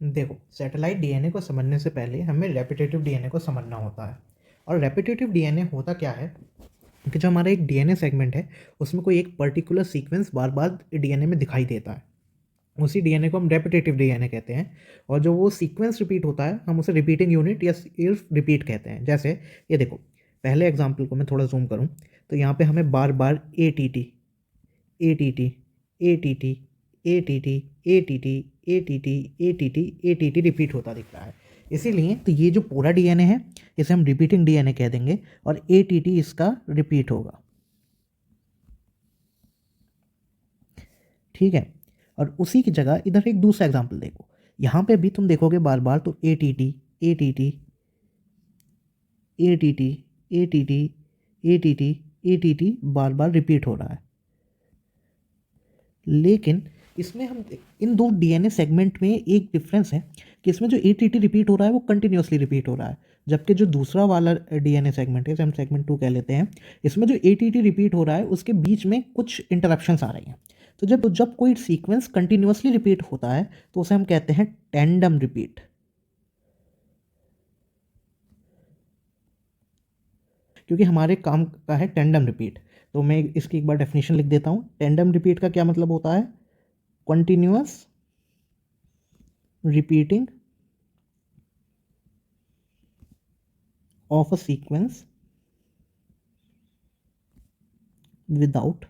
देखो, satellite DNA को समझने से पहले हमें रेपिटेटिव डीएनए को समझना होता है। और रेपिटेटिव डीएनए होता क्या है कि जो हमारा एक डीएनए सेगमेंट है, उसमें कोई एक पर्टिकुलर सीक्वेंस बार बार डीएनए में दिखाई देता है। उसी डीएनए को हम रेपिटेटिव डीएनए कहते हैं। और जो वो सीक्वेंस रिपीट होता है, हम उसे रिपीटिंग यूनिट या सिर्फ रिपीट कहते हैं। जैसे ये देखो, पहले एग्जाम्पल को मैं थोड़ा जूम करूँ तो यहाँ पे हमें बार बार A T T, A T T, A T T, A T T, A T T, A T T, A T T, A T T repeat होता दिख रहा है। इसीलिए तो ये जो पूरा डीएनए है, इसे हम रिपीटिंग डीएनए कह देंगे और ए टी टी इसका रिपीट होगा। ठीक है। और उसी की जगह इधर एक दूसरा एग्जाम्पल देखो, यहाँ पे भी तुम देखोगे बार बार तो ए T T, A T T, A T T, A T T, A T T, A T T bar bar repeat हो रहा है। लेकिन इसमें हम इन दो डीएनए सेगमेंट में एक डिफरेंस है कि इसमें जो एटीटी रिपीट हो रहा है वो कंटिन्यूसली रिपीट हो रहा है, जबकि जो दूसरा वाला डीएनए सेगमेंट है, इसे हम सेगमेंट 2 कह लेते हैं, इसमें जो एटीटी रिपीट हो रहा है उसके बीच में कुछ इंटरप्शंस आ रही हैं। तो जब जब कोई सीक्वेंस कंटिन्यूसली रिपीट होता है तो उसे हम कहते हैं टेंडम रिपीट। क्योंकि हमारे काम का है टेंडम रिपीट, तो मैं इसकी एक बार डेफिनेशन लिख देता हूँ। टेंडम रिपीट का क्या मतलब होता है? Continuous repeating of a sequence without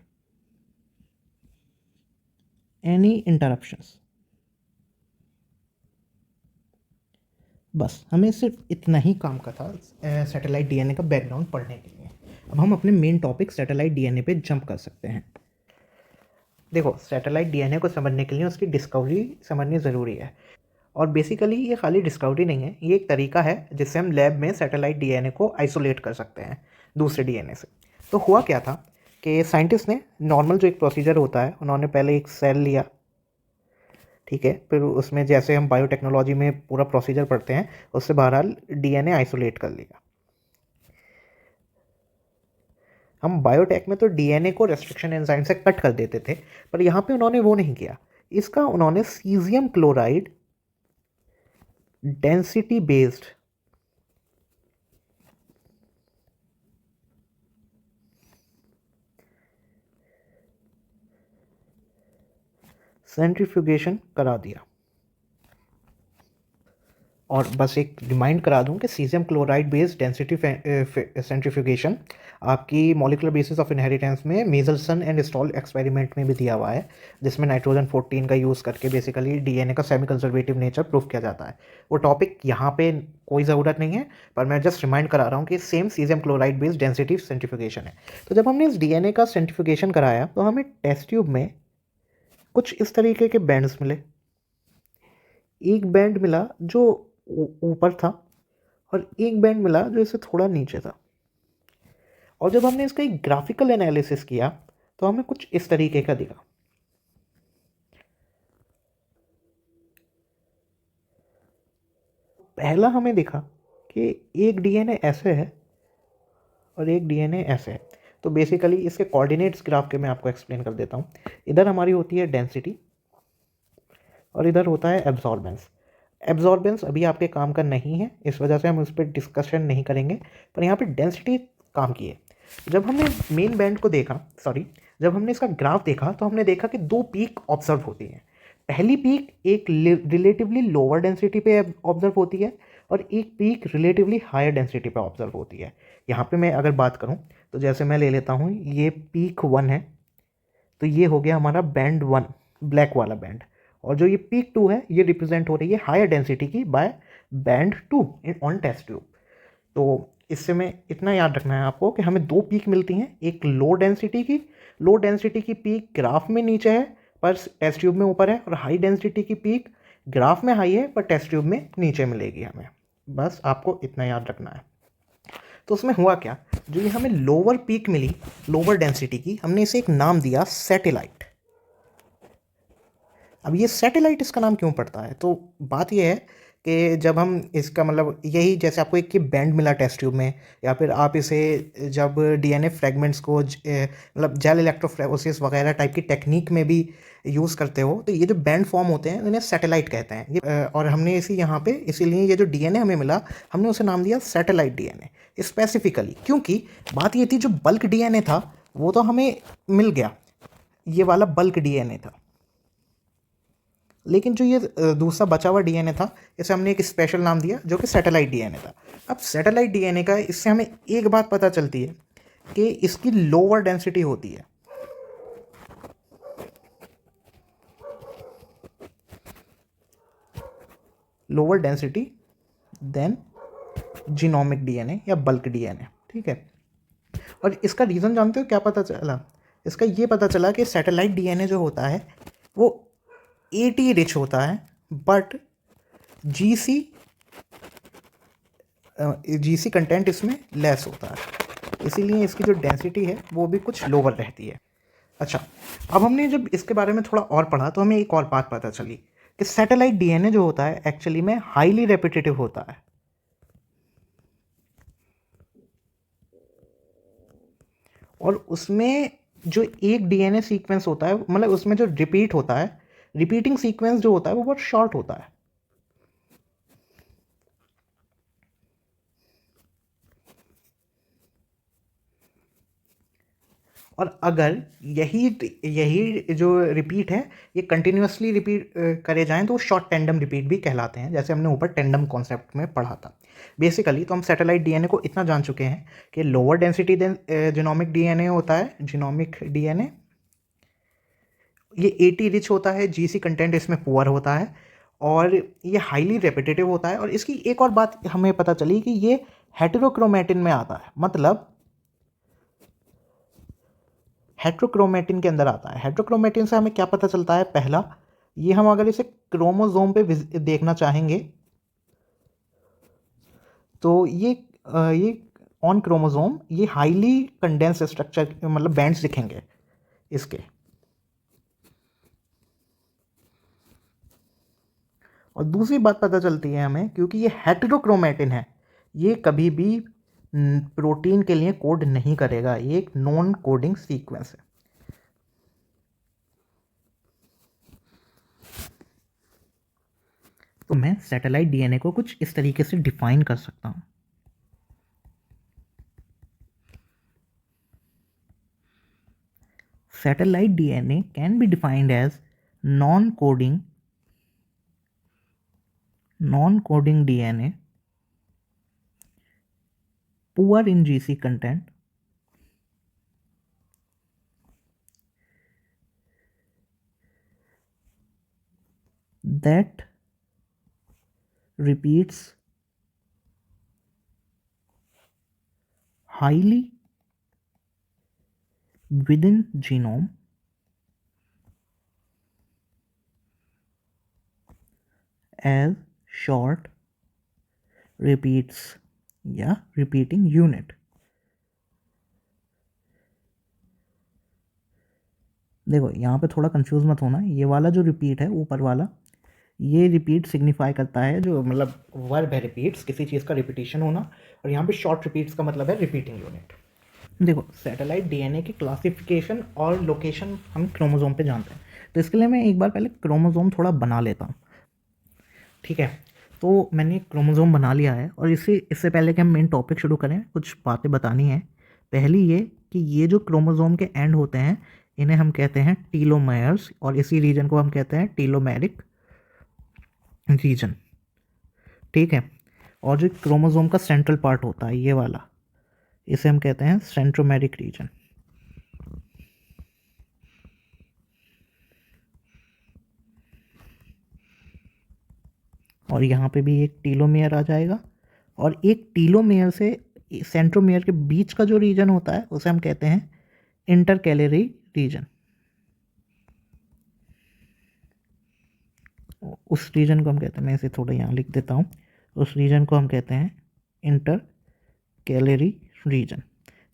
any interruptions। बस हमें सिर्फ इतना ही काम का था सैटेलाइट डीएनए का बैकग्राउंड पढ़ने के लिए। अब हम अपने मेन टॉपिक सैटेलाइट डीएनए पे जंप कर सकते हैं। देखो, सैटेलाइट डीएनए को समझने के लिए उसकी डिस्कवरी समझनी ज़रूरी है। और बेसिकली ये खाली डिस्कवरी नहीं है, ये एक तरीका है जिससे हम लैब में सैटेलाइट डीएनए को आइसोलेट कर सकते हैं दूसरे डीएनए से। तो हुआ क्या था कि साइंटिस्ट ने नॉर्मल जो एक प्रोसीजर होता है, उन्होंने पहले एक सेल लिया, ठीक है, फिर उसमें जैसे हम बायोटेक्नोलॉजी में पूरा प्रोसीजर पढ़ते हैं, उससे बहरहाल डीएनए आइसोलेट कर लिया। हम बायोटेक में तो डीएनए को रेस्ट्रिक्शन एंजाइम से कट कर देते थे, पर यहाँ पे उन्होंने वो नहीं किया। इसका उन्होंने caesium chloride density based centrifugation करा दिया। और बस एक रिमाइंड करा दूं कि caesium chloride based density centrifugation आपकी मॉलिकुलर बेसिस ऑफ इनहेरिटेंस में मेजल्सन एंड स्टॉल एक्सपेरिमेंट में भी दिया हुआ है, जिसमें नाइट्रोजन 14 का यूज़ करके बेसिकली डीएनए का सेमी कंजर्वेटिव नेचर प्रूफ किया जाता है। वो टॉपिक यहाँ पे कोई ज़रूरत नहीं है, पर मैं जस्ट रिमाइंड करा रहा हूँ कि same caesium chloride based density centrifugation है। तो जब हमने इस डीएनए का सेंट्रीफ्यूगेशन कराया तो हमें टेस्ट ट्यूब में कुछ इस तरीके के बैंड्स मिले। एक बैंड मिला जो ऊपर था और एक बैंड मिला जो इससे थोड़ा नीचे था। और जब हमने इसका एक ग्राफिकल एनालिसिस किया तो हमें कुछ इस तरीके का दिखा। पहला हमें दिखा कि एक डीएनए ऐसे है और एक डीएनए ऐसे है। तो बेसिकली इसके कोऑर्डिनेट्स ग्राफ के मैं आपको एक्सप्लेन कर देता हूँ। इधर हमारी होती है डेंसिटी और इधर होता है एब्जॉर्बेंस। एब्जॉर्बेंस अभी आपके काम का नहीं है, इस वजह से हम उस पर डिस्कशन नहीं करेंगे, पर यहाँ पे डेंसिटी काम की है। जब हमने मेन बैंड को देखा, जब हमने इसका ग्राफ देखा तो हमने देखा कि दो पीक ऑब्जर्व होती हैं। पहली पीक एक रिलेटिवली लोअर डेंसिटी पे ऑब्जर्व होती है और एक पीक रिलेटिवली हायर डेंसिटी पे ऑब्जर्व होती है। यहाँ पे मैं अगर बात करूँ तो जैसे मैं ले लेता हूँ, ये पीक 1 है, तो ये हो गया हमारा बैंड 1, ब्लैक वाला बैंड। और जो ये पीक 2 है, ये रिप्रेजेंट हो रही है हायर डेंसिटी की by band 2 on test tube. तो इससे में इतना याद रखना है आपको कि हमें दो पीक मिलती हैं, एक लो डेंसिटी की पीक ग्राफ में नीचे है पर टेस्ट ट्यूब में ऊपर है, और हाई डेंसिटी की पीक ग्राफ में हाई है पर टेस्ट ट्यूब में नीचे मिलेगी हमें। बस आपको इतना याद रखना है। तो उसमें हुआ क्या, जो ये हमें लोअर पीक मिली लोअर डेंसिटी की, हमने इसे एक नाम दिया सैटेलाइट। अब ये सैटेलाइट इसका नाम क्यों पड़ता है? तो बात यह है कि जब हम इसका मतलब यही जैसे आपको एक बैंड मिला टेस्ट ट्यूब में, या फिर आप इसे जब डीएनए फ्रेगमेंट्स को मतलब जेल इलेक्ट्रोफोरेसिस वगैरह टाइप की टेक्निक में भी यूज़ करते हो, तो ये जो बैंड फॉर्म होते हैं इन्हें सैटेलाइट कहते हैं। ये और हमने इसी यहाँ पे इसीलिए ये जो डीएनए हमें मिला हमने उसे नाम दिया सैटेलाइट डीएनए स्पेसिफिकली, क्योंकि बात ये थी जो बल्क डीएनए था वो तो हमें मिल गया, ये वाला बल्क डीएनए था, लेकिन जो ये दूसरा बचा हुआ डीएनए था इसे हमने एक स्पेशल नाम दिया जो कि सैटेलाइट डीएनए था। अब सैटेलाइट डीएनए का इससे हमें एक बात पता चलती है कि इसकी लोअर डेंसिटी होती है, lower density than genomic DNA या बल्क डीएनए। ठीक है, और इसका रीज़न जानते हो क्या पता चला? इसका ये पता चला कि सैटेलाइट डीएनए जो होता है वो एटी रिच होता है, बट जीसी कंटेंट इसमें लेस होता है, इसीलिए इसकी जो डेंसिटी है वो भी कुछ लोअर रहती है। अच्छा, अब हमने जब इसके बारे में थोड़ा और पढ़ा तो हमें एक और बात पता चली कि सैटेलाइट डीएनए जो होता है एक्चुअली में हाईली रेपिटेटिव होता है। और उसमें जो एक डीएनए सीक्वेंस होता है, मतलब उसमें जो रिपीट होता है, रिपीटिंग सीक्वेंस जो होता है वो बहुत शॉर्ट होता है। और अगर यही जो रिपीट है ये कंटिन्यूसली रिपीट करे जाएं तो वो शॉर्ट टेंडम रिपीट भी कहलाते हैं, जैसे हमने ऊपर टेंडम कॉन्सेप्ट में पढ़ा था। बेसिकली तो हम सैटेलाइट डीएनए को इतना जान चुके हैं कि lower density than genomic DNA होता है, जीनोमिक डीएनए ये 80 रिच होता है, जीसी कंटेंट इसमें पुअर होता है, और ये हाईली रेपिटेटिव होता है। और इसकी एक और बात हमें पता चली कि ये हेटेरोक्रोमेटिन में आता है, मतलब हेट्रोक्रोमेटिन के अंदर आता है। हेट्रोक्रोमेटिन से हमें क्या पता चलता है? पहला, ये हम अगर इसे क्रोमोसोम पे देखना चाहेंगे तो ये ऑन क्रोमोसोम ये हाईली कंडेंस स्ट्रक्चर मतलब बैंड्स दिखेंगे इसके। और दूसरी बात पता चलती है हमें, क्योंकि ये हेटेरोक्रोमेटिन है, ये कभी भी प्रोटीन के लिए कोड नहीं करेगा, ये एक नॉन कोडिंग सीक्वेंस है। तो मैं सैटेलाइट डीएनए को कुछ इस तरीके से डिफाइन कर सकता हूं। Satellite DNA can be defined as non coding DNA poor in GC content, that repeats highly within genome as short repeats या repeating unit। देखो यहाँ पे थोड़ा कंफ्यूज मत होना, ये वाला जो रिपीट है ऊपर वाला, ये रिपीट सिग्निफाई करता है जो मतलब वर्ब है रिपीट्स, किसी चीज़ का रिपीटिशन होना, और यहाँ पे शॉर्ट रिपीट्स का मतलब है रिपीटिंग यूनिट। देखो सैटेलाइट डीएनए की क्लासिफिकेशन और लोकेशन हम क्रोमोसोम पे जानते हैं, तो इसके लिए मैं एक बार पहले क्रोमोसोम थोड़ा बना लेता हूँ। ठीक है, तो मैंने क्रोमोसोम बना लिया है, और इससे पहले कि हम मेन टॉपिक शुरू करें कुछ बातें बतानी है। पहली ये कि ये जो क्रोमोसोम के एंड होते हैं इन्हें हम कहते हैं टीलोमेयर्स, और इसी रीजन को हम कहते हैं टीलोमेरिक रीजन। ठीक है, और जो क्रोमोसोम का सेंट्रल पार्ट होता है ये वाला, इसे हम कहते हैं सेंट्रोमेरिक रीजन। और यहाँ पे भी एक टीलोमेयर आ जाएगा, और एक टीलोमेयर से सेंट्रोमेयर के बीच का जो रीजन होता है उसे हम कहते हैं इंटरकैलरी रीजन। उस रीजन को हम कहते हैं, मैं इसे थोड़ा यहाँ लिख देता हूँ, उस रीजन को हम कहते हैं इंटर कैलरी रीजन।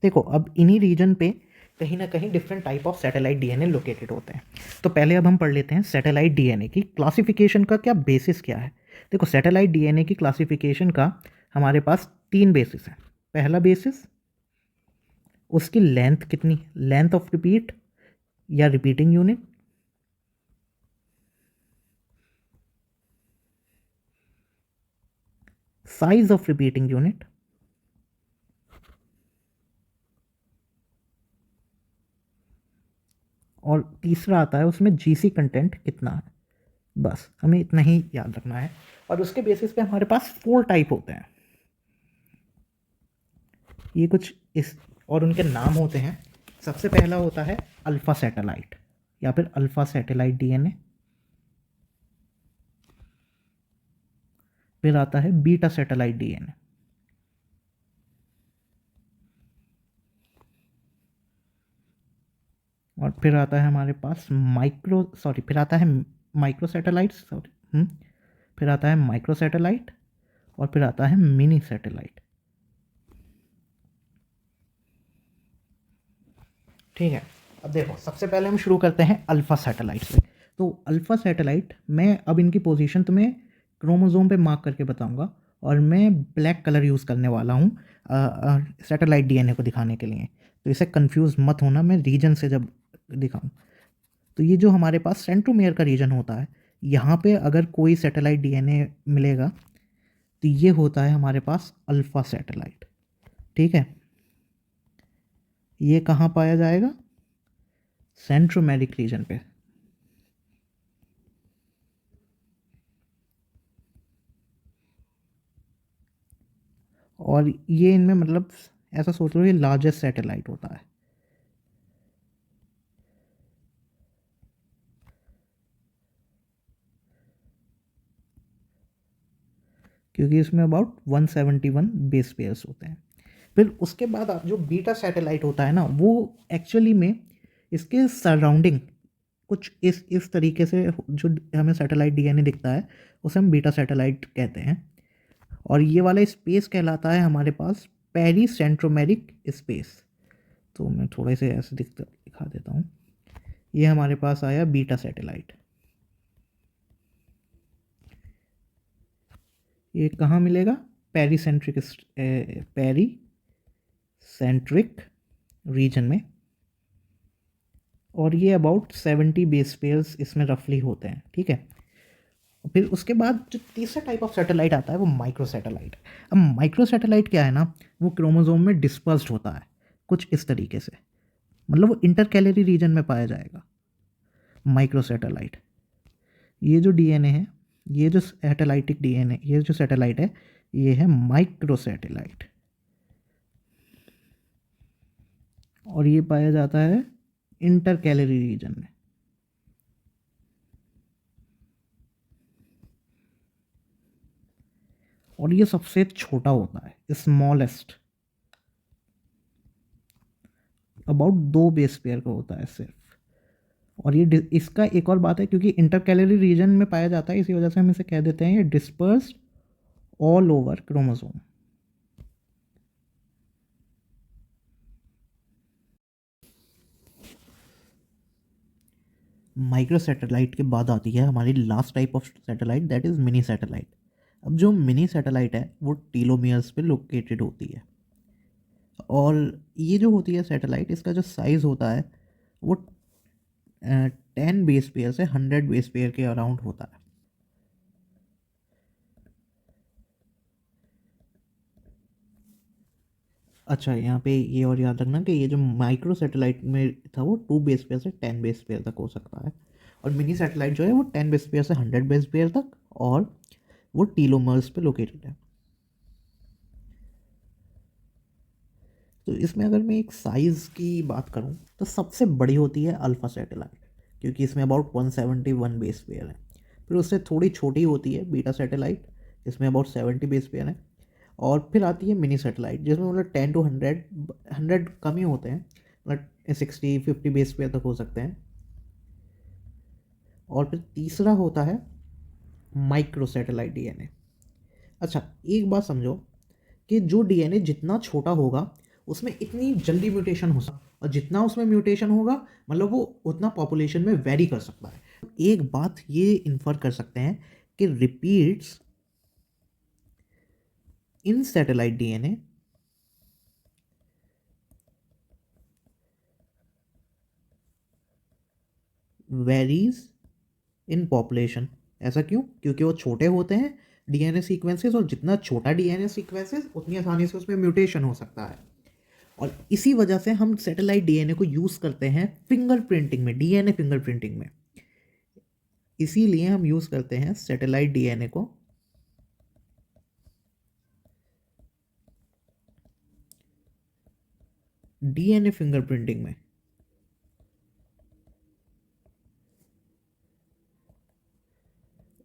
देखो अब इन्हीं रीजन पे कहीं ना कहीं different type of satellite DNA located होते हैं। तो पहले अब हम पढ़ लेते हैं सैटेलाइट डीएनए की क्लासिफिकेशन का क्या बेसिस क्या है। देखो सैटेलाइट डीएनए की क्लासिफिकेशन का हमारे पास 3 बेसिस हैं। पहला बेसिस, उसकी लेंथ कितनी, लेंथ ऑफ रिपीट या repeating unit. Size of repeating unit. और तीसरा आता है उसमें जीसी कंटेंट कितना है। बस हमें इतना ही याद रखना है और उसके बेसिस पे हमारे पास 4 टाइप होते हैं। ये कुछ इस और उनके नाम होते हैं। सबसे पहला होता है अल्फा सैटेलाइट या फिर अल्फा सैटेलाइट डीएनए। फिर आता है बीटा सैटेलाइट डीएनए। और फिर आता है हमारे पास फिर आता है माइक्रो सैटेलाइट फिर आता है माइक्रो सैटेलाइट और फिर आता है मिनी सैटेलाइट। ठीक है, अब देखो सबसे पहले हम शुरू करते हैं अल्फ़ा सैटेलाइट से। तो अल्फ़ा सैटेलाइट, मैं अब इनकी पोजीशन तुम्हें क्रोमोसोम पे मार्क करके बताऊंगा और मैं ब्लैक कलर यूज़ करने वाला हूँ सैटेलाइट डीएनए को दिखाने के लिए। तो इसे कंफ्यूज मत होना मैं रीजन से जब दिखाऊं। तो ये जो हमारे पास सेंट्रोमियर का रीजन होता है, यहाँ पे अगर कोई सैटेलाइट डीएनए मिलेगा तो ये होता है हमारे पास अल्फ़ा सैटेलाइट। ठीक है, ये कहाँ पाया जाएगा, सेंट्रोमेरिक रीजन पे। और ये इनमें मतलब ऐसा सोच लो ये लार्जेस्ट सैटेलाइट होता है। क्योंकि इसमें अबाउट 171 बेस पेयर्स होते हैं। फिर उसके बाद आप जो बीटा सैटेलाइट होता है ना, वो एक्चुअली में इसके सराउंडिंग कुछ इस तरीके से जो हमें सैटेलाइट डीएनए दिखता है उसे हम बीटा सैटेलाइट कहते हैं। और ये वाला स्पेस कहलाता है हमारे पास पेरी सेंट्रोमेरिक स्पेस। तो मैं थोड़े से ऐसे दिखा देता हूँ। ये हमारे पास आया बीटा सैटेलाइट। ये कहाँ मिलेगा, पेरी सेंट्रिक रीजन में। और ये अबाउट 70 बेस पेयर्स इसमें रफली होते हैं। ठीक है, फिर उसके बाद जो तीसरा टाइप ऑफ सैटेलाइट आता है वो माइक्रो सैटेलाइट। अब माइक्रो सैटेलाइट क्या है ना, वो क्रोमोसोम में डिस्पर्स्ड होता है कुछ इस तरीके से, मतलब वो इंटरकैलरी रीजन में पाया जाएगा माइक्रो सैटेलाइट। ये जो डीएनए है, ये जो सैटेलाइटिक डीएनए, ये जो सैटेलाइट है, ये है माइक्रो सैटेलाइट। और ये पाया जाता है इंटरकैलरी रीजन में। और ये सबसे छोटा होता है, स्मॉलेस्ट, अबाउट 2 बेस पेयर का होता है सिर्फ। और ये इसका एक और बात है, क्योंकि इंटरकैलरी रीजन में पाया जाता है इसी वजह से हम इसे कह देते हैं ये dispersed all over chromosome. Micro satellite के बाद आती है हमारी last type of satellite, that is mini satellite. अब जो मिनी सैटेलाइट है वो टीलोमियर्स पे लोकेटेड होती है। और ये जो होती है सैटेलाइट, इसका जो साइज़ होता है वो 10 बेस पेयर से 100 बेस पेयर के अराउंड होता है। अच्छा, यहाँ पे ये और याद रखना कि ये जो माइक्रो सैटेलाइट में था वो 2 बेस पेयर से 10 बेस पेयर तक हो सकता है। और मिनी सैटेलाइट जो है वो 10 बेस पेयर से 100 बेस पेयर तक, और वो टीलोमर्स पे लोकेटेड है। तो इसमें अगर मैं एक साइज़ की बात करूँ तो सबसे बड़ी होती है अल्फ़ा सैटेलाइट, क्योंकि इसमें अबाउट 171 बेस पेयर है। फिर उससे थोड़ी छोटी होती है बीटा सैटेलाइट, जिसमें अबाउट 70 बेस पेयर है। और फिर आती है मिनी सैटेलाइट, जिसमें मतलब 10 टू 100 कम ही होते हैं, मतलब 60-50 बेस पेयर तक हो सकते हैं। और फिर तीसरा होता है माइक्रो सैटेलाइट डीएनए। अच्छा, एक बात समझो कि जो डीएनए जितना छोटा होगा उसमें इतनी जल्दी म्यूटेशन हो सकता, और जितना उसमें म्यूटेशन होगा मतलब वो उतना पॉपुलेशन में वेरी कर सकता है। एक बात ये इन्फर कर सकते हैं कि repeats in satellite DNA varies in population. ऐसा क्यों? क्योंकि वो छोटे होते हैं डीएनए सीक्वेंसेस, और जितना छोटा डीएनए सीक्वेंसेस उतनी आसानी से उसमें म्यूटेशन हो सकता है। और इसी वजह से हम सैटेलाइट डीएनए को यूज़ करते हैं फिंगरप्रिंटिंग में, डीएनए फिंगरप्रिंटिंग में। इसीलिए हम यूज़ करते हैं सैटेलाइट डीएनए को डीएनए फिंगरप्रिंटिंग में।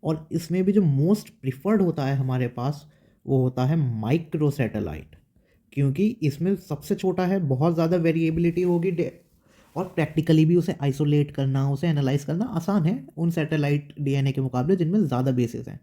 और इसमें भी जो मोस्ट प्रिफर्ड होता है हमारे पास वो होता है माइक्रो सैटेलाइट, क्योंकि इसमें सबसे छोटा है, बहुत ज़्यादा वेरिएबिलिटी होगी, और प्रैक्टिकली भी उसे आइसोलेट करना, उसे एनालाइज करना आसान है उन सैटेलाइट डीएनए के मुकाबले जिनमें ज़्यादा बेसिस हैं।